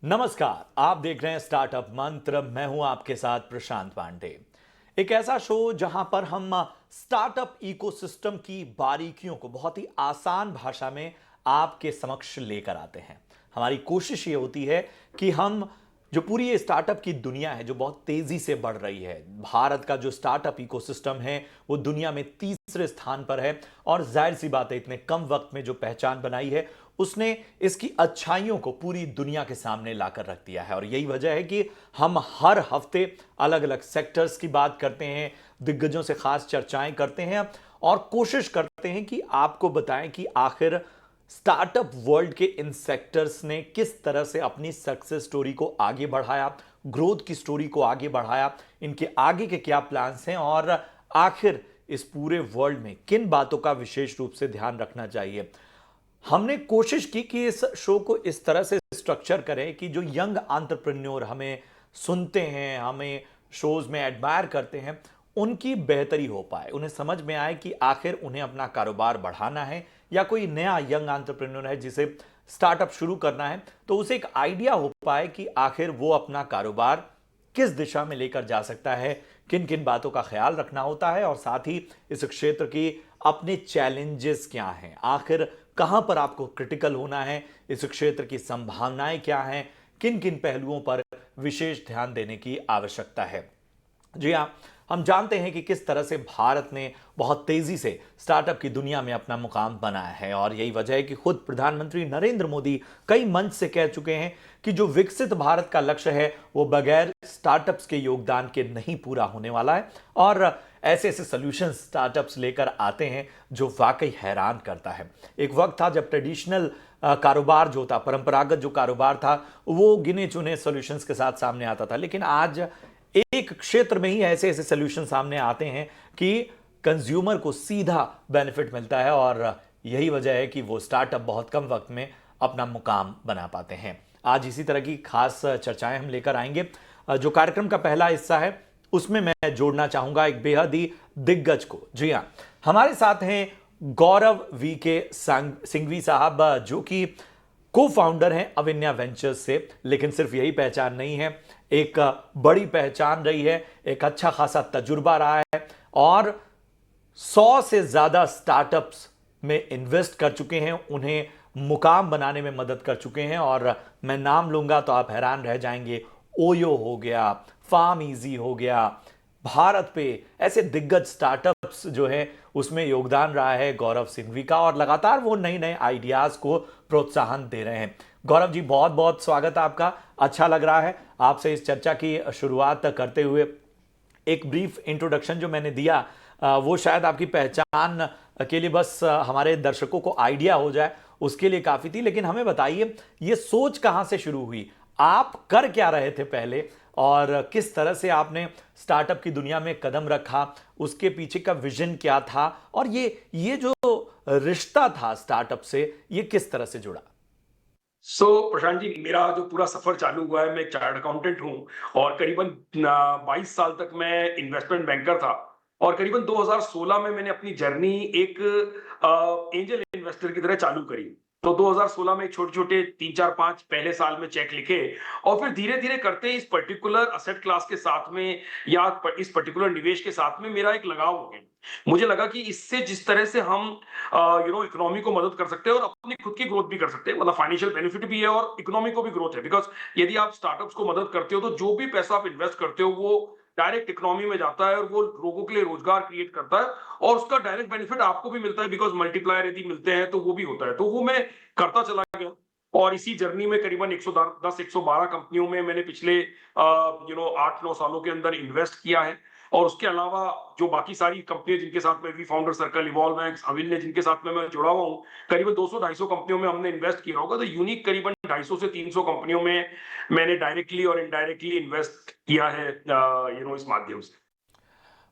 नमस्कार, आप देख रहे हैं स्टार्टअप मंत्र। मैं हूं आपके साथ प्रशांत पांडे। एक ऐसा शो जहां पर हम स्टार्टअप इकोसिस्टम की बारीकियों को बहुत ही आसान भाषा में आपके समक्ष लेकर आते हैं। हमारी कोशिश ये होती है कि हम जो पूरी ये स्टार्टअप की दुनिया है जो बहुत तेजी से बढ़ रही है, भारत का जो स्टार्टअप इकोसिस्टम है वो दुनिया में तीसरे स्थान पर है। और जाहिर सी बात है, इतने कम वक्त में जो पहचान बनाई है उसने इसकी अच्छाइयों को पूरी दुनिया के सामने लाकर रख दिया है। और यही वजह है कि हम हर हफ्ते अलग अलग सेक्टर्स की बात करते हैं, दिग्गजों से खास चर्चाएं करते हैं और कोशिश करते हैं कि आपको बताएं कि आखिर स्टार्टअप वर्ल्ड के इन सेक्टर्स ने किस तरह से अपनी सक्सेस स्टोरी को आगे बढ़ाया, ग्रोथ की स्टोरी को आगे बढ़ाया, इनके आगे के क्या प्लान्स हैं और आखिर इस पूरे वर्ल्ड में किन बातों का विशेष रूप से ध्यान रखना चाहिए। हमने कोशिश की कि इस शो को इस तरह से स्ट्रक्चर करें कि जो यंग एंटरप्रेन्योर हमें सुनते हैं, हमें शोज में एडमायर करते हैं, उनकी बेहतरी हो पाए, उन्हें समझ में आए कि आखिर उन्हें अपना कारोबार बढ़ाना है या कोई नया यंग एंटरप्रेन्योर है जिसे स्टार्टअप शुरू करना है, तो उसे एक आइडिया हो पाए कि आखिर वो अपना कारोबार किस दिशा में लेकर जा सकता है, किन किन बातों का ख्याल रखना होता है और साथ ही इस क्षेत्र की अपने चैलेंजेस क्या हैं, आखिर कहां पर आपको क्रिटिकल होना है, इस क्षेत्र की संभावनाएं क्या हैं, किन किन पहलुओं पर विशेष ध्यान देने की आवश्यकता है। जी हाँ, हम जानते हैं कि किस तरह से भारत ने बहुत तेजी से स्टार्टअप की दुनिया में अपना मुकाम बनाया है और यही वजह है कि खुद प्रधानमंत्री नरेंद्र मोदी कई मंच से कह चुके हैं कि जो विकसित भारत का लक्ष्य है वो बगैर स्टार्टअप्स के योगदान के नहीं पूरा होने वाला है। और ऐसे ऐसे सॉल्यूशंस स्टार्टअप्स लेकर आते हैं जो वाकई हैरान करता है। एक वक्त था जब ट्रेडिशनल कारोबार जो था, परंपरागत जो कारोबार था, वो गिने चुने सॉल्यूशंस के साथ सामने आता था, लेकिन आज एक क्षेत्र में ही ऐसे ऐसे सॉल्यूशन सामने आते हैं कि कंज्यूमर को सीधा बेनिफिट मिलता है और यही वजह है कि वो स्टार्टअप बहुत कम वक्त में अपना मुकाम बना पाते हैं। आज इसी तरह की खास चर्चाएं हम लेकर आएंगे। जो कार्यक्रम का पहला हिस्सा है उसमें मैं जोड़ना चाहूंगा एक बेहद ही दिग्गज को। जी हाँ, हमारे साथ हैं गौरव वी के सिंघवी साहब, जो कि को फाउंडर हैं अविन्या वेंचर्स से। लेकिन सिर्फ यही पहचान नहीं है, एक बड़ी पहचान रही है, एक अच्छा खासा तजुर्बा रहा है और 100 से ज्यादा स्टार्टअप्स में इन्वेस्ट कर चुके हैं, उन्हें मुकाम बनाने में मदद कर चुके हैं। और मैं नाम लूंगा तो आप हैरान रह जाएंगे, ओयो हो गया, फार्म इजी हो गया, भारत पे ऐसे दिग्गज स्टार्टअप्स जो है उसमें योगदान रहा है गौरव सिंघवी का और लगातार वो नए नए आइडियाज को प्रोत्साहन दे रहे हैं। गौरव जी, बहुत बहुत स्वागत है आपका। अच्छा लग रहा है आपसे इस चर्चा की शुरुआत करते हुए। एक ब्रीफ इंट्रोडक्शन जो मैंने दिया वो शायद आपकी पहचान के लिए बस हमारे दर्शकों को आइडिया हो जाए उसके लिए काफी थी। लेकिन हमें बताइए, ये सोच कहां से शुरू हुई, आप कर क्या रहे थे पहले और किस तरह से आपने स्टार्टअप की दुनिया में कदम रखा, उसके पीछे का विजन क्या था और ये जो रिश्ता था स्टार्टअप से, ये किस तरह से जुड़ा। प्रशांत जी, मेरा जो पूरा सफर चालू हुआ है, मैं एक चार्टर्ड अकाउंटेंट हूँ और करीबन 22 साल तक मैं इन्वेस्टमेंट बैंकर था। और करीबन 2016 में मैंने अपनी जर्नी एक एंजल इन्वेस्टर की तरह चालू करी। तो 2016 में छोटे-छोटे 3, 4, 5 पहले साल में चेक लिखे और फिर धीरे-धीरे करते इस पर्टिकुलर एसेट क्लास के साथ में या इस पर्टिकुलर निवेश के साथ में मेरा एक लगाव हो गया। मुझे लगा कि इससे जिस तरह से हम इकोनॉमी को मदद कर सकते हैं और अपनी खुद की ग्रोथ भी कर सकते हैं, मतलब फाइनेंशियल बेनिफिट भी है और इकोनॉमी को भी ग्रोथ है। बिकॉज यदि आप स्टार्टअप्स को मदद करते हो तो जो भी पैसा आप इन्वेस्ट करते हो वो डायरेक्ट इकोनॉमी में जाता है और वो लोगों के लिए रोजगार क्रिएट करता है और उसका डायरेक्ट बेनिफिट आपको भी मिलता है, बिकॉज मल्टीप्लायर यदि मिलते हैं तो वो भी होता है। तो वो मैं करता चला गया और इसी जर्नी में करीबन 110 112 कंपनियों में मैंने पिछले 8-9 सालों के अंदर इन्वेस्ट किया है। और उसके अलावा जो बाकी सारी कंपनियां जिनके साथ में भी फाउंडर सर्कल, इवॉल्वमैक्स, अविन्य, जिनके साथ में मैं जुड़ा हुआ हूँ, करीबन 200-250 कंपनियों में हमने इन्वेस्ट किया होगा। तो यूनिक करीबन 250 से 300 कंपनियों में मैंने डायरेक्टली और इनडायरेक्टली इन्वेस्ट किया है इस माध्यम से।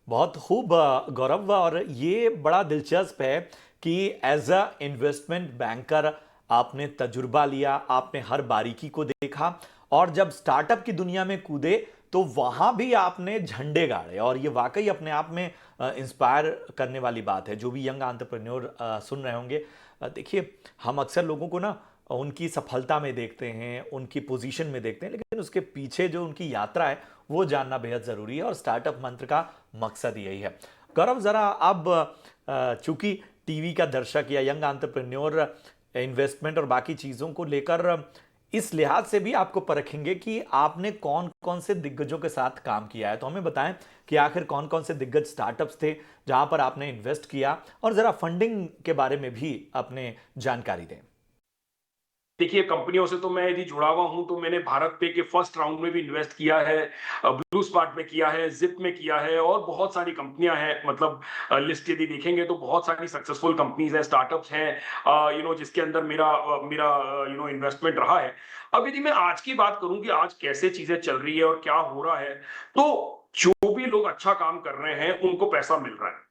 बहुत खूब गौरव, और ये बड़ा दिलचस्प है कि एज अ इन्वेस्टमेंट बैंकर आपने तजुर्बा लिया, आपने हर बारीकी को देखा और जब स्टार्टअप की दुनिया में कूदे तो वहां भी आपने झंडे गाड़े। और ये वाकई अपने आप में इंस्पायर करने वाली बात है। जो भी यंग एंटरप्रेन्योर सुन रहे होंगे, देखिए, हम अक्सर लोगों को ना उनकी सफलता में देखते हैं, उनकी पोजीशन में देखते हैं, लेकिन उसके पीछे जो उनकी यात्रा है वो जानना बेहद ज़रूरी है और स्टार्टअप मंत्र का मकसद यही है। गौरव, ज़रा अब चूंकि टीवी का दर्शक या यंग एंटरप्रेन्योर इन्वेस्टमेंट और बाकी चीज़ों को लेकर इस लिहाज से भी आपको परखेंगे कि आपने कौन कौन से दिग्गजों के साथ काम किया है, तो हमें बताएं कि आखिर कौन कौन से दिग्गज स्टार्टअप्स थे जहां पर आपने इन्वेस्ट किया, और ज़रा फंडिंग के बारे में भी अपने जानकारी दें। देखिए, कंपनियों से तो मैं यदि जुड़ा हुआ हूँ, तो मैंने भारत पे के फर्स्ट राउंड में भी इन्वेस्ट किया है, ब्लू स्पार्ट में किया है, ज़िप में किया है और बहुत सारी कंपनियां हैं। मतलब लिस्ट यदि देखेंगे तो बहुत सारी सक्सेसफुल कंपनीज हैं, स्टार्टअप्स हैं, जिसके अंदर मेरा इन्वेस्टमेंट रहा है। अब यदि मैं आज की बात करूं कि आज कैसे चीजें चल रही है और क्या हो रहा है, तो जो भी लोग अच्छा काम कर रहे हैं, उनको पैसा मिल रहा है।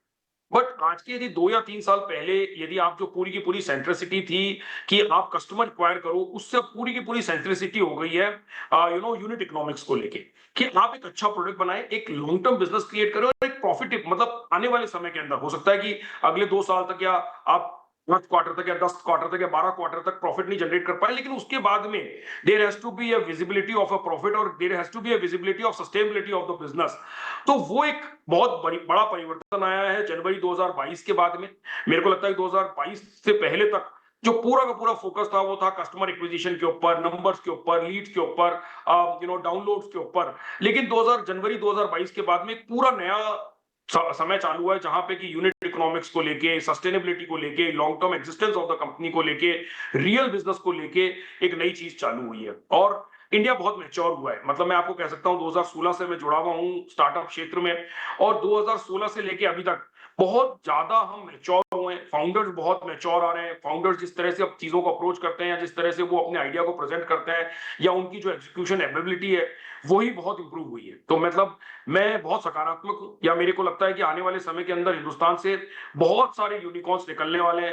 बट आज के यदि 2 या 3 साल पहले यदि आप जो पूरी की पूरी सेंट्रिसिटी थी कि आप कस्टमर एक्वायर करो, उससे पूरी की पूरी सेंट्रिसिटी हो गई है यूनिट इकोनॉमिक्स को लेके, कि आप एक अच्छा प्रोडक्ट बनाएं, एक लॉन्ग टर्म बिजनेस क्रिएट करें और एक प्रॉफिट, मतलब आने वाले समय के अंदर हो सकता है कि अगले 2 साल तक या आप 5 क्वार्टर तक या 10 क्वार्टर तक या 12 क्वार्टर तक प्रॉफिट नहीं जनरेट कर पाए, लेकिन उसके बाद में there has to be a visibility of a profit और there has to be a visibility of sustainability of the business. तो वो एक बहुत बड़ा परिवर्तन आया है जनवरी 2022 के बाद में। मेरे को लगता है कि 2022 से पहले तक जो पूरा का पूरा फोकस था वो था कस्टमर एक्विजिशन के ऊपर, नंबर्स के ऊपर, लीड्स के ऊपर, डाउनलोड्स के ऊपर। लेकिन 2000 जनवरी 2022 के बाद में एक पूरा नया समय चालू हुआ है, जहां पे कि यूनिट इकोनॉमिक्स को लेके, सस्टेनेबिलिटी को लेके, long term existence of the company को लेके, रियल बिजनेस को लेके एक नई चीज चालू हुई है। और इंडिया बहुत मैच्योर हुआ है। मतलब मैं आपको कह सकता हूं 2016 से मैं जुड़ा हुआ हूं स्टार्टअप क्षेत्र में, और 2016 से लेके अभी तक बहुत ज्यादा हम मैच्योर हुए हैं। फाउंडर्स बहुत मैच्योर आ रहे हैं। फाउंडर्स जिस तरह से अब चीजों को अप्रोच करते हैं, या जिस तरह से वो अपने आइडिया को प्रेजेंट करते हैं, या उनकी जो एग्जीक्यूशन एबिलिटी है, वही बहुत इंप्रूव हुई है। तो मतलब मैं बहुत सकारात्मक हूं, या मेरे को लगता है कि आने वाले समय के अंदर हिंदुस्तान से बहुत सारे यूनिकॉर्न्स निकलने वाले हैं।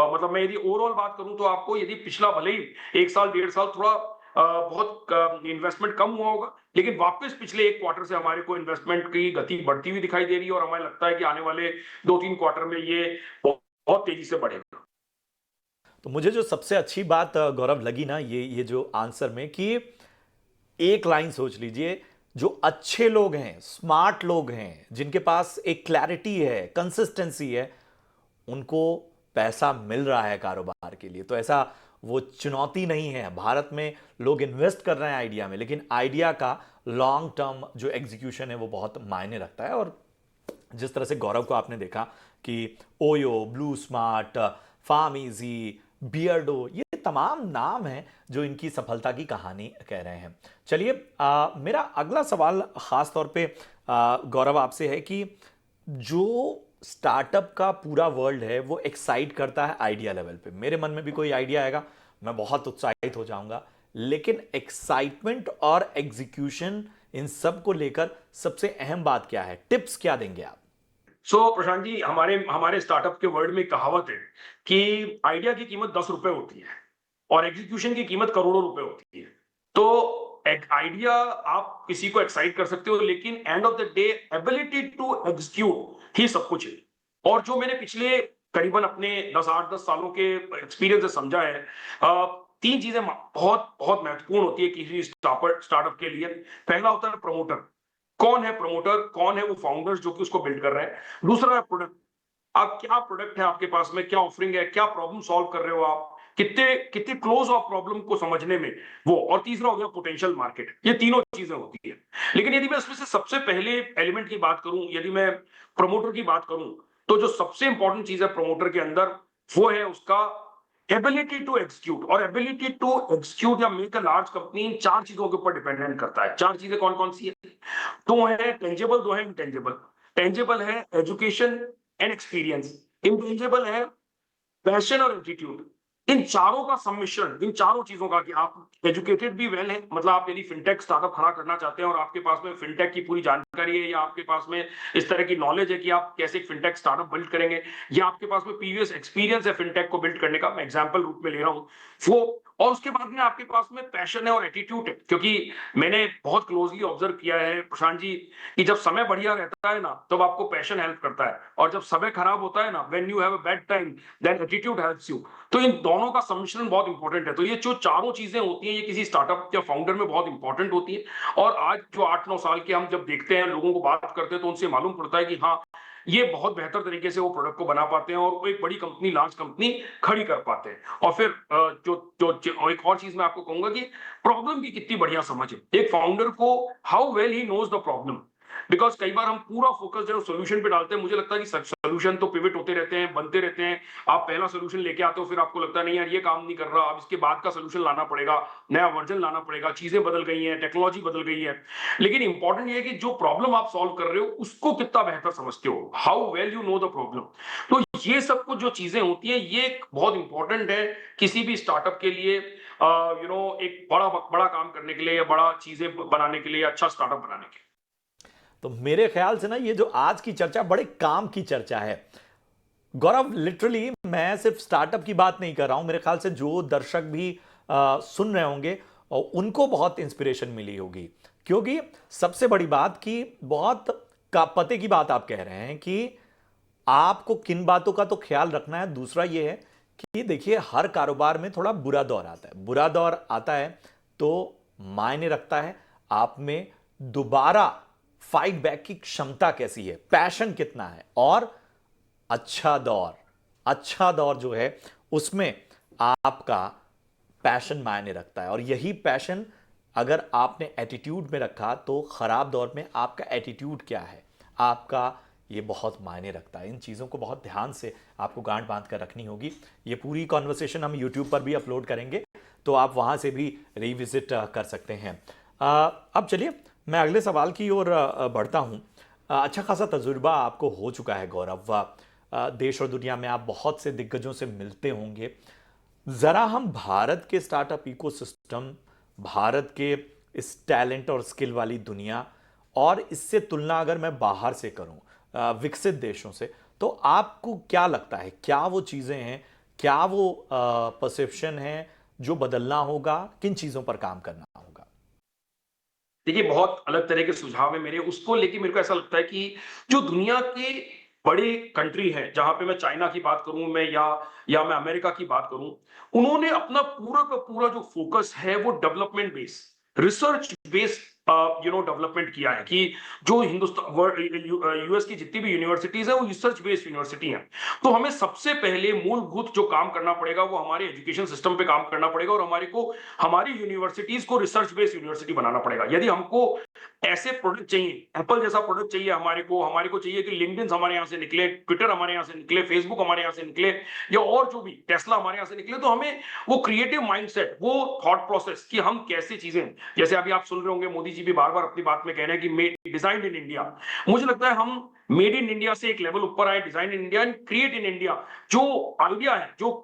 मतलब मैं यदि ओवरऑल बात करूं तो आपको, यदि पिछला भले ही 1 साल 1.5 साल थोड़ा बहुत इन्वेस्टमेंट कम हुआ होगा, लेकिन वापस पिछले 1 क्वार्टर से हमारे को इन्वेस्टमेंट की गति बढ़ती हुई दिखाई दे रही है, और हमें लगता है कि आने वाले 2-3 क्वार्टर में ये बहुत तेजी से बढ़ेगा। तो मुझे जो सबसे अच्छी बात गौरव लगी ना, ये जो आंसर में, कि एक लाइन सोच लीजिए, जो अच्छे लोग हैं, स्मार्ट लोग हैं, जिनके पास एक क्लैरिटी है, कंसिस्टेंसी है, उनको पैसा मिल रहा है कारोबार के लिए। तो ऐसा वो चुनौती नहीं है। भारत में लोग इन्वेस्ट कर रहे हैं आइडिया में, लेकिन आइडिया का लॉन्ग टर्म जो एग्जीक्यूशन है वो बहुत मायने रखता है। और जिस तरह से गौरव को आपने देखा कि ओयो, ब्लू स्मार्ट, फार्म इजी, बियर्डो, ये तमाम नाम हैं जो इनकी सफलता की कहानी कह रहे हैं। चलिए, मेरा अगला सवाल खास तौर पे गौरव आपसे है कि जो स्टार्टअप का पूरा वर्ल्ड है वो एक्साइट करता है आइडिया लेवल पे। मेरे मन में भी कोई आइडिया आएगा, मैं बहुत उत्साहित हो जाऊंगा, लेकिन एक्साइटमेंट और एग्जीक्यूशन, इन सब को लेकर सबसे अहम बात क्या है? टिप्स क्या देंगे आप? प्रशांत जी, हमारे हमारे स्टार्टअप के वर्ल्ड में कहावत है कि आइडिया की कीमत 10 रुपए होती है और एग्जीक्यूशन की कीमत करोड़ों रुपए होती है। तो एक आइडिया आप किसी को एक्साइट कर सकते हो, लेकिन end of the day ability to execute ही सब कुछ है। और जो मैंने पिछले करीबन अपने 8-10 सालों के एक्सपीरियंस से समझा है, 3 चीजें बहुत बहुत महत्वपूर्ण होती है किसी स्टार्टअप के लिए। पहला होता है प्रमोटर। कौन है प्रमोटर? कौन है वो फाउंडर्स जो कि उसको बिल्ड कर रहे हैं? दूसरा है प्रोडक्ट। आप क्या प्रोडक्ट है आपके पास में, क्या ऑफरिंग है, क्या प्रॉब्लम सॉल्व कर रहे हो आप, कितने कितने क्लोज ऑफ प्रॉब्लम को समझने में वो। और तीसरा हो गया पोटेंशियल मार्केट। ये तीनों चीजें होती है। लेकिन यदि मैं इसमें से सबसे पहले एलिमेंट की बात करूं, यदि मैं प्रमोटर की बात करूं, तो जो सबसे इंपॉर्टेंट चीज है प्रमोटर के अंदर, वो है उसका एबिलिटी टू एग्जीक्यूट। और एबिलिटी टू एग्जीक्यूट या मेक अ लार्ज कंपनी इन 4 चीजों के ऊपर डिपेंडेंट करता है। 4 चीजें कौन कौन सी है? 2 है टेंजेबल, 2 है इंटेंजेबल। टेंजेबल है एजुकेशन एंड एक्सपीरियंस, इंटेंजेबल है पैशन और एटीट्यूड। इन चारों का सम्मिश्रण, इन चारों चीजों का, कि आप एजुकेटेड भी वेल हैं, मतलब आप यदि फिनटेक स्टार्टअप खड़ा करना चाहते हैं और आपके पास में फिनटेक की पूरी जानकारी जानकारी है या आपके पास में इस तरह की नॉलेज है कि आप कैसे एक फिनटेक स्टार्टअप बिल्ड करेंगे, या आपके पास में प्रीवियस एक्सपीरियंस है फिनटेक को बिल्ड करने का, मैं एग्जांपल रूप में ले रहा हूं वो, और उसके बाद में आपके पास में पैशन है और एटीट्यूड है। क्योंकि मैंने बहुत क्लोजली ऑब्जर्व किया है प्रशांत जी कि जब समय बढ़िया रहता है ना तब आपको पैशन हेल्प करता है, और जब समय खराब होता है ना, when you have a bad time then attitude helps you. तो इन दोनों का सम्मिश्रण बहुत इंपॉर्टेंट है। तो ये जो चारों चीजें होती हैं ये किसी स्टार्टअप या फाउंडर में बहुत इंपॉर्टेंट होती है। और आज जो 8-9 साल के हम जब देखते हैं, लोगों को बात करते हैं, तो उनसे मालूम पड़ता है कि हाँ, ये बहुत बेहतर तरीके से वो प्रोडक्ट को बना पाते हैं और वो एक बड़ी कंपनी, लार्ज कंपनी खड़ी कर पाते हैं। और फिर और एक और चीज मैं आपको कहूंगा कि प्रॉब्लम की कितनी बढ़िया समझ है एक फाउंडर को, how well he knows the problem. Because कई बार हम पूरा फोकस जो सोल्यूशन पे डालते हैं, मुझे लगता है कि सोल्यूशन तो पिवट होते रहते हैं, बनते रहते हैं। आप पहला सोल्यूशन लेके आते हो, फिर आपको लगता है नहीं यार ये काम नहीं कर रहा, अब इसके बाद का सोल्यूशन लाना पड़ेगा, नया वर्जन लाना पड़ेगा, चीजें बदल गई हैं, टेक्नोलॉजी बदल गई है। लेकिन इंपॉर्टेंट ये है कि जो प्रॉब्लम आप सॉल्व कर रहे हो उसको कितना बेहतर समझते हो, how well you know the problem. तो ये सब कुछ जो चीजें होती हैं ये बहुत इंपॉर्टेंट है किसी भी स्टार्टअप के लिए, एक बड़ा बड़ा काम करने के लिए या बड़ा चीजें बनाने के लिए, अच्छा स्टार्टअप बनाने के लिए। तो मेरे ख्याल से ना ये जो आज की चर्चा बड़े काम की चर्चा है गौरव। लिटरली मैं सिर्फ स्टार्टअप की बात नहीं कर रहा हूं, मेरे ख्याल से जो दर्शक भी सुन रहे होंगे और उनको बहुत इंस्पिरेशन मिली होगी। क्योंकि सबसे बड़ी बात कि बहुत का पते की बात आप कह रहे हैं कि आपको किन बातों का तो ख्याल रखना है। दूसरा यह है कि देखिए हर कारोबार में थोड़ा बुरा दौर आता है, बुरा दौर आता है तो मायने रखता है आप में दोबारा फाइट बैक की क्षमता कैसी है, पैशन कितना है। और अच्छा दौर जो है उसमें आपका पैशन मायने रखता है। और यही पैशन अगर आपने एटीट्यूड में रखा तो खराब दौर में आपका एटीट्यूड क्या है, आपका ये बहुत मायने रखता है। इन चीज़ों को बहुत ध्यान से आपको गांठ बांध कर रखनी होगी। ये पूरी कॉन्वर्सेशन हम यूट्यूब पर भी अपलोड करेंगे तो आप वहां से भी रिविजिट कर सकते हैं। अब चलिए मैं अगले सवाल की ओर बढ़ता हूं। अच्छा खासा तजुर्बा आपको हो चुका है गौरव, देश और दुनिया में आप बहुत से दिग्गजों से मिलते होंगे। जरा हम भारत के स्टार्टअप इकोसिस्टम, भारत के इस टैलेंट और स्किल वाली दुनिया और इससे तुलना अगर मैं बाहर से करूं विकसित देशों से, तो आपको क्या लगता है क्या वो चीजें हैं, क्या वो परसेप्शन है जो बदलना होगा, किन चीजों पर काम करना होगा? देखिए बहुत अलग तरह के सुझाव है मेरे, उसको लेके मेरे को ऐसा लगता है कि जो दुनिया के बड़े कंट्री हैं, जहां पे मैं चाइना की बात करूं, मैं या मैं अमेरिका की बात करूं, उन्होंने अपना पूरा का पूरा जो फोकस है वो development base, research base development किया है। कि जो हिंदुस्तान यूएस की जितनी भी यूनिवर्सिटीज है वो रिसर्च बेस्ड यूनिवर्सिटी हैं। तो हमें सबसे पहले मूलभूत जो काम करना पड़ेगा वो हमारे एजुकेशन सिस्टम पे काम करना पड़ेगा, और हमारी यूनिवर्सिटीज को रिसर्च बेस्ड यूनिवर्सिटी बनाना पड़ेगा। यदि हमको ऐसे प्रोडक्ट चाहिए, एप्पल जैसा प्रोडक्ट चाहिए, हमारे को चाहिए कि लिंक्डइन हमारे यहां से निकले, ट्विटर हमारे यहां से निकले, फेसबुक हमारे यहां से निकले, या और जो भी टेस्ला हमारे यहां से निकले, तो हमें वो क्रिएटिव माइंडसेट, वो थॉट प्रोसेस कि हम कैसे चीजें, जैसे अभी आप सुन रहे होंगे मोदी जी भी बार बार अपनी बात में कह रहे हैं कि मेड डिजाइन इन इंडिया। मुझे लगता है हम मेड इन इंडिया से एक लेवल ऊपर आए, design in India and create in India. जो आइडिया है, जो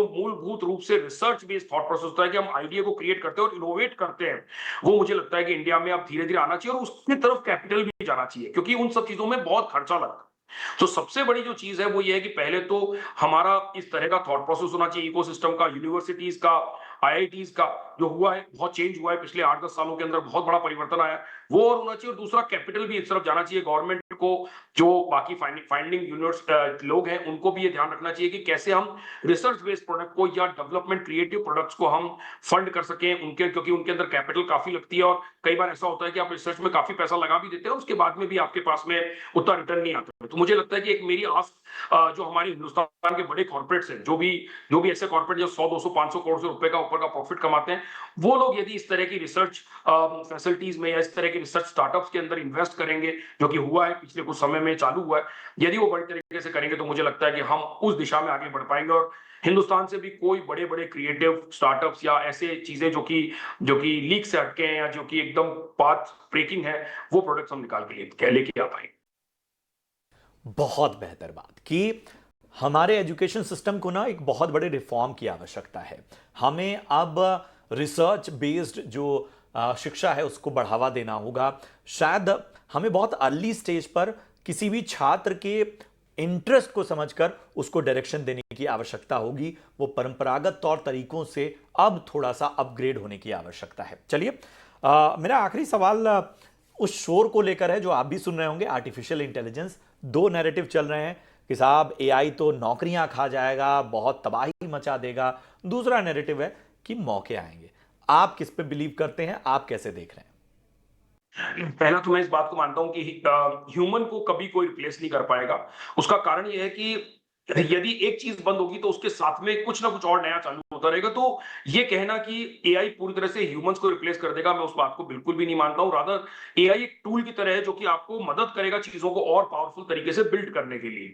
मूलभूत रूप से रिसर्च बेस्ड थॉट प्रोसेस होता है कि हम आइडिया को क्रिएट करते हैं और इनोवेट करते हैं, वो मुझे लगता है कि इंडिया में अब धीरे धीरे आना चाहिए, और उसकी तरफ कैपिटल भी जाना चाहिए, क्योंकि उन सब चीजों में बहुत खर्चा लगता है। तो सबसे बड़ी जो चीज है वो ये है कि पहले तो हमारा इस तरह का थॉट प्रोसेस होना चाहिए, इकोसिस्टम का, यूनिवर्सिटीज का, आईआईटीज का। जो हुआ है बहुत चेंज हुआ है पिछले 8-10 सालों के अंदर, बहुत बड़ा परिवर्तन आया, वो और होना चाहिए। और दूसरा कैपिटल भी इस तरफ जाना चाहिए गवर्नमेंट को, जो बाकी फाइंडिंग यूनिवर्स लोग हैं उनको भी ये ध्यान रखना चाहिए कि कैसे हम रिसर्च बेस्ड प्रोडक्ट को या डेवलपमेंट क्रिएटिव प्रोडक्ट्स को हम फंड कर सकें उनके, क्योंकि उनके अंदर कैपिटल काफी लगती है। और कई बार ऐसा होता है कि आप रिसर्च में काफी पैसा लगा भी देते हैं, उसके बाद में भी आपके पास में उतना रिटर्न नहीं आता। तो मुझे लगता है कि एक मेरी आस, जो हमारे हिंदुस्तान के बड़े कॉर्पोरेट्स हैं, जो भी ऐसे कॉर्पोरेट जो 100-200-500 करोड़ से रुपए का ऊपर का प्रॉफिट कमाते हैं, वो लोग यदि इस तरह की रिसर्च फैसिलिटीज में या इस तरह के रिसर्च स्टार्टअप्स के अंदर इन्वेस्ट करेंगे, जो कि हुआ है पिछले कुछ समय में चालू हुआ है, यदि वो बड़ी तरीके से करेंगे तो मुझे लगता है कि हम उस दिशा में आगे बढ़ पाएंगे, और हिंदुस्तान से भी कोई बड़े बड़े क्रिएटिव स्टार्टअप्स या ऐसे चीजें जो कि लीक से हटके हैं या जो कि एकदम पाथ ब्रेकिंग है, वो प्रोडक्ट्स हम निकाल के लेके आ पाएंगे। बहुत बेहतर बात कि हमारे एजुकेशन सिस्टम को ना एक बहुत बड़े रिफॉर्म की आवश्यकता है। हमें अब रिसर्च बेस्ड जो शिक्षा है उसको बढ़ावा देना होगा। शायद हमें बहुत अर्ली स्टेज पर किसी भी छात्र के इंटरेस्ट को समझकर उसको डायरेक्शन देने की आवश्यकता होगी। वो परंपरागत तौर तरीकों से अब थोड़ा सा अपग्रेड होने की आवश्यकता है। चलिए, मेरा आखिरी सवाल उस शोर को लेकर है जो आप भी सुन रहे होंगे, आर्टिफिशियल इंटेलिजेंस। दो नैरेटिव चल रहे हैं कि साहब एआई तो नौकरियां खा जाएगा, बहुत तबाही मचा देगा। दूसरा नैरेटिव है कि मौके आएंगे। आप किस पे बिलीव करते हैं, आप कैसे देख रहे हैं? पहला तो मैं इस बात को मानता हूँ कि ह्यूमन को कभी कोई रिप्लेस नहीं कर पाएगा। उसका कारण ये है कि यदि एक चीज बंद होगी तो उसके साथ में कुछ ना कुछ और नया चालू होता रहेगा। तो ये कहना कि एआई पूरी तरह से ह्यूमंस को रिप्लेस कर देगा, मैं उस बात को बिल्कुल भी नहीं मानता हूँ। रादर एआई एक टूल की तरह है जो कि आपको मदद करेगा चीजों को और पावरफुल तरीके से बिल्ड करने के लिए।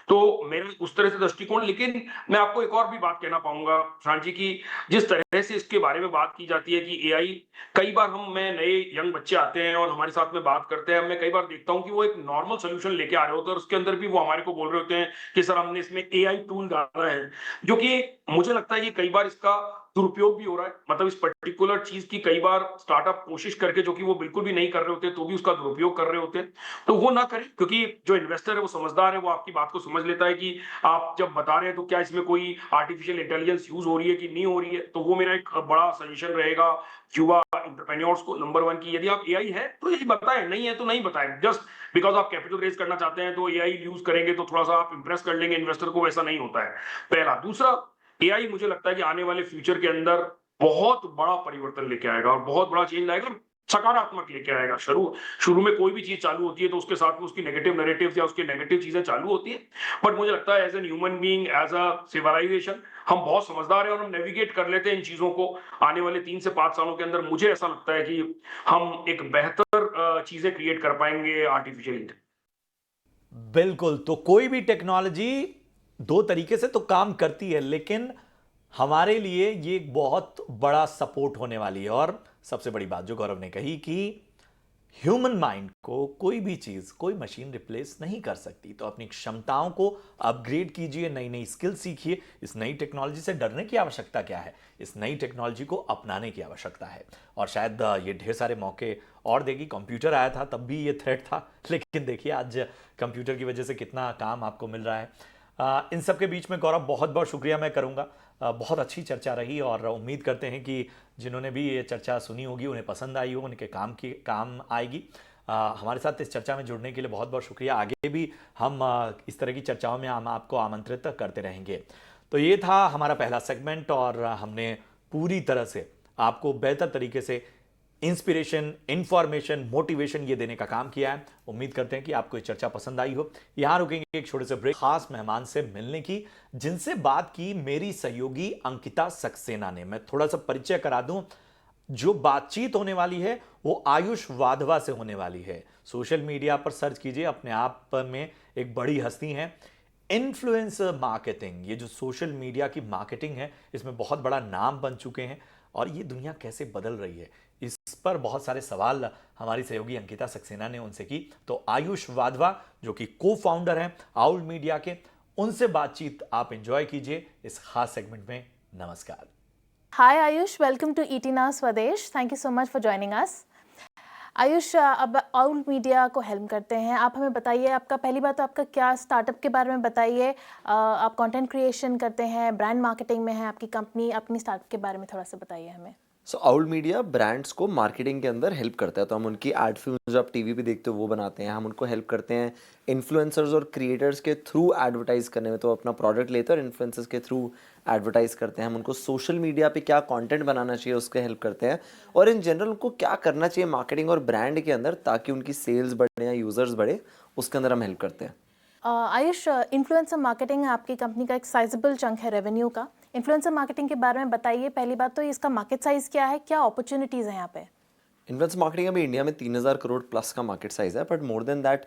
तो मेरा उस तरह से दृष्टिकोण। लेकिन मैं आपको एक और भी बात कहना पाऊंगा शान जी की, जिस तरह से इसके बारे में बात की जाती है कि एआई, कई बार मैं नए यंग बच्चे आते हैं और हमारे साथ में बात करते हैं, मैं कई बार देखता हूं कि वो एक नॉर्मल सोल्यूशन लेके आ रहे होते हैं और उसके अंदर भी वो हमारे को बोल रहे होते हैं कि सर हमने इसमें एआई टूल डाला है, जो कि मुझे लगता है कि कई बार इसका दुरुपयोग भी हो रहा है। मतलब इस पर्टिकुलर चीज की कई बार स्टार्टअप कोशिश करके, जो कि वो बिल्कुल भी नहीं कर रहे होते, तो भी उसका दुरुपयोग कर रहे होते हैं। तो वो ना करें, क्योंकि जो इन्वेस्टर है वो समझदार है, वो आपकी बात को समझ लेता है कि आप जब बता रहे हैं तो क्या इसमें कोई आर्टिफिशियल इंटेलिजेंस यूज हो रही है कि नहीं हो रही है। तो वो मेरा एक बड़ा सजेशन रहेगा युवा एंटरप्रेन्योर्स को, नंबर वन की, यदि आप एआई है तो यही बताएं, नहीं है तो नहीं बताएं। जस्ट बिकॉज आप कैपिटल रेज करना चाहते हैं तो एआई यूज करेंगे तो थोड़ा सा आप इंप्रेस कर लेंगे इन्वेस्टर को, वैसा नहीं होता है। पहला। दूसरा, एआई मुझे लगता है कि आने वाले फ्यूचर के अंदर बहुत बड़ा परिवर्तन लेके आएगा और बहुत बड़ा चेंज लाएगा, सकारात्मक लेके आएगा। शुरू शुरू में कोई भी चीज चालू होती है तो उसके साथ में उसकी नेगेटिव नैरेटिव या उसकी नेगेटिव चीजें चालू होती है। बट मुझे लगता है as an human being, as a civilisation, हम बहुत समझदार हैं और हम नेविगेट कर लेते हैं इन चीजों को। आने वाले 3 से 5 सालों के अंदर मुझे ऐसा लगता है कि हम एक बेहतर चीजें क्रिएट कर पाएंगे आर्टिफिशियल इंटेलिजेंस। बिल्कुल। तो कोई भी टेक्नोलॉजी दो तरीके से तो काम करती है, लेकिन हमारे लिए ये एक बहुत बड़ा सपोर्ट होने वाली है। और सबसे बड़ी बात जो गौरव ने कही कि ह्यूमन माइंड को कोई भी चीज, कोई मशीन रिप्लेस नहीं कर सकती। तो अपनी क्षमताओं को अपग्रेड कीजिए, नई नई स्किल सीखिए। इस नई टेक्नोलॉजी से डरने की आवश्यकता क्या है, इस नई टेक्नोलॉजी को अपनाने की आवश्यकता है। और शायद ये ढेर सारे मौके और देगी। कंप्यूटर आया था तब भी ये थ्रेट था, लेकिन देखिए आज कंप्यूटर की वजह से कितना काम आपको मिल रहा है। इन सब के बीच में गौरव, बहुत बहुत शुक्रिया मैं करूंगा। बहुत अच्छी चर्चा रही और उम्मीद करते हैं कि जिन्होंने भी ये चर्चा सुनी होगी उन्हें पसंद आई हो, उनके काम आएगी। हमारे साथ इस चर्चा में जुड़ने के लिए बहुत बहुत शुक्रिया। आगे भी हम इस तरह की चर्चाओं में हम आपको आमंत्रित करते रहेंगे। तो ये था हमारा पहला सेगमेंट और हमने पूरी तरह से आपको बेहतर तरीके से इंस्पिरेशन, इंफॉर्मेशन, मोटिवेशन ये देने का काम किया है। उम्मीद करते हैं कि आपको ये चर्चा पसंद आई हो। यहां रुकेंगे एक छोटे से ब्रेक, खास मेहमान से मिलने की, जिनसे बात की मेरी सहयोगी अंकिता सक्सेना ने। मैं थोड़ा सा परिचय करा दूं, जो बातचीत होने वाली है वो आयुष वाधवा से होने वाली है। सोशल मीडिया पर सर्च कीजिए, अपने आप में एक बड़ी हस्ती है। इन्फ्लुएंसर मार्केटिंग, ये जो सोशल मीडिया की मार्केटिंग है, इसमें बहुत बड़ा नाम बन चुके हैं और ये दुनिया कैसे बदल रही है, इस पर बहुत सारे सवाल हमारी सहयोगी अंकिता सक्सेना ने उनसे की। तो आयुष वाधवा जो कि को फाउंडर हैं आउल मीडिया के, उनसे बातचीत आप एंजॉय कीजिए इस खास सेगमेंट में। नमस्कार। Hi Ayush, welcome to ET Now Swadesh. Thank you so much for joining us. Ayush, अब आउल मीडिया को हेल्प करते हैं। आप हमें बताइए, आपका पहली बात तो आपका क्या स्टार्टअप के बारे में बताइए। आप कंटेंट क्रिएशन करते हैं, ब्रांड मार्केटिंग में है आपकी कंपनी, अपनी स्टार्टअप के बारे में थोड़ा सा बताइए हमें। सो आउल मीडिया ब्रांड्स को मार्केटिंग के अंदर हेल्प करता है। तो हम उनकी एड फिल्म जो आप टीवी पे देखते हो वो बनाते हैं। हम उनको हेल्प करते हैं इन्फ्लुएंसर्स और क्रिएटर्स के थ्रू एडवर्टाइज करने में। तो अपना प्रोडक्ट लेते हैं और इन्फ्लुएंसर्स के थ्रू एडवर्टाइज करते हैं। हम उनको सोशल मीडिया पे क्या कंटेंट बनाना चाहिए उसके हेल्प करते हैं, और इन जनरल उनको क्या करना चाहिए मार्केटिंग और ब्रांड के अंदर ताकि उनकी सेल्स बढ़े या यूजर्स बढ़े, उसके अंदर हम हेल्प करते हैं। आयुष, इन्फ्लुएंसर मार्केटिंग आपकी कंपनी का एक साइजेबल चंक है रेवेन्यू का। इन्फ्लुएंसर मार्केटिंग के बारे में बताइए। पहली बात तो इसका मार्केट साइज क्या है, क्या अपॉर्चुनिटीज़ हैं यहाँ पे? इन्फ्लुएंसर मार्केटिंग अभी इंडिया में 3000 करोड़ प्लस का मार्केट साइज है, बट मोर देन दैट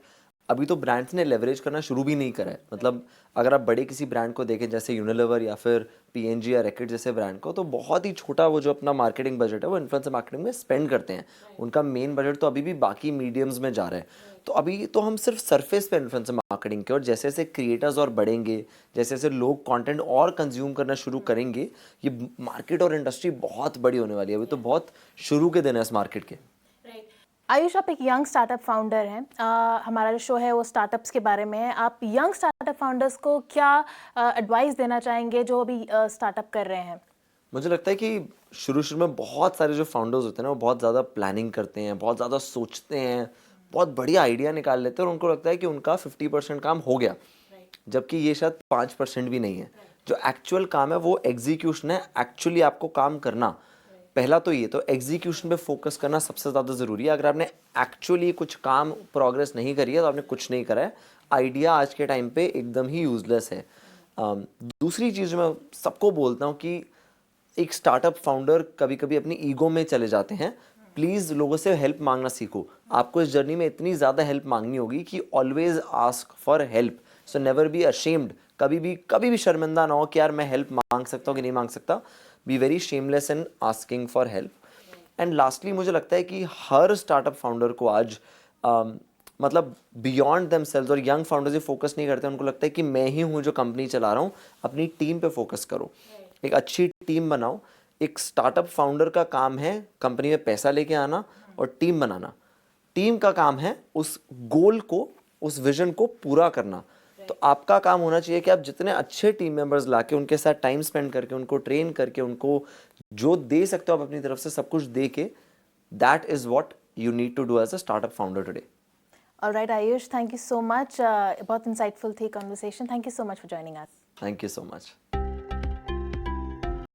अभी तो ब्रांड्स ने लेवरेज करना शुरू भी नहीं करा है। मतलब अगर आप बड़े किसी ब्रांड को देखें जैसे यूनिलीवर या फिर पीएनजी या रैकेट जैसे ब्रांड को, तो बहुत ही छोटा वो जो अपना मार्केटिंग बजट है वो इन्फ्लुएंसर मार्केटिंग में स्पेंड करते हैं। उनका मेन बजट तो अभी भी बाकी मीडियम्स में जा रहा है। तो अभी तो हम सिर्फ सरफेस पे इन्फ्लुएंसर मार्केटिंग के, और जैसे जैसे क्रिएटर्स और बढ़ेंगे, जैसे जैसे लोग कंटेंट और कंज्यूम करना शुरू करेंगे, ये मार्केट और इंडस्ट्री बहुत बड़ी होने वाली है। अभी तो बहुत शुरू के दिन है इस मार्केट के। आयुष, आप एक यंग स्टार्टअप फाउंडर हैं। हमारा जो शो है वो स्टार्टअप्स के बारे में है। आप यंग स्टार्टअप फाउंडर्स को क्या एडवाइस देना चाहेंगे जो अभी स्टार्टअप कर रहे हैं? मुझे लगता है कि शुरू शुरू में बहुत सारे जो फाउंडर्स होते हैं ना, वो बहुत ज़्यादा प्लानिंग करते हैं, बहुत ज़्यादा सोचते हैं, बहुत बढ़िया आइडिया निकाल लेते हैं और उनको लगता है कि उनका 50% काम हो गया, जबकि ये शायद 5% भी नहीं है। जो एक्चुअल काम है वो एग्जीक्यूशन है। एक्चुअली आपको काम करना, पहला तो ये तो एग्जीक्यूशन पे फोकस करना सबसे ज़्यादा ज़रूरी है। अगर आपने एक्चुअली कुछ काम प्रोग्रेस नहीं करी है तो आपने कुछ नहीं करा है। आइडिया आज के टाइम पे एकदम ही यूजलेस है। दूसरी चीज़ जो मैं सबको बोलता हूँ कि एक स्टार्टअप फाउंडर कभी कभी अपनी ईगो में चले जाते हैं। प्लीज़ लोगों से हेल्प मांगना सीखो। आपको इस जर्नी में इतनी ज़्यादा हेल्प मांगनी होगी कि always ask for help. So never be ashamed. कभी भी शर्मिंदा ना हो कि यार मैं हेल्प मांग सकता हूँ कि नहीं मांग सकता। Be very shameless in asking for help. And lastly मुझे लगता है कि हर स्टार्टअप फाउंडर को आज मतलब बियॉन्ड देमसेल्व्स, और यंग फाउंडर्स ये फोकस नहीं करते। उनको लगता है कि मैं ही हूँ जो कंपनी चला रहा हूँ। अपनी टीम पे फोकस करो, एक अच्छी टीम बनाओ। एक स्टार्टअप फाउंडर का काम है कंपनी में पैसा लेके आना और टीम बनाना। टीम का काम है उस गोल को, उस विजन को पूरा करना। तो आपका काम होना चाहिए कि आप जितने अच्छे टीम मेंबर्स लाके उनके साथ टाइम स्पेंड करके, उनको ट्रेन करके, उनको जो दे सकते हो आप अपनी तरफ से सब कुछ दे के, that is what you need to do as a startup founder today. Alright Ayush, thank you so much. बहुत इंसाइटफुल थी conversation. Thank you so much for joining us. Thank you so much.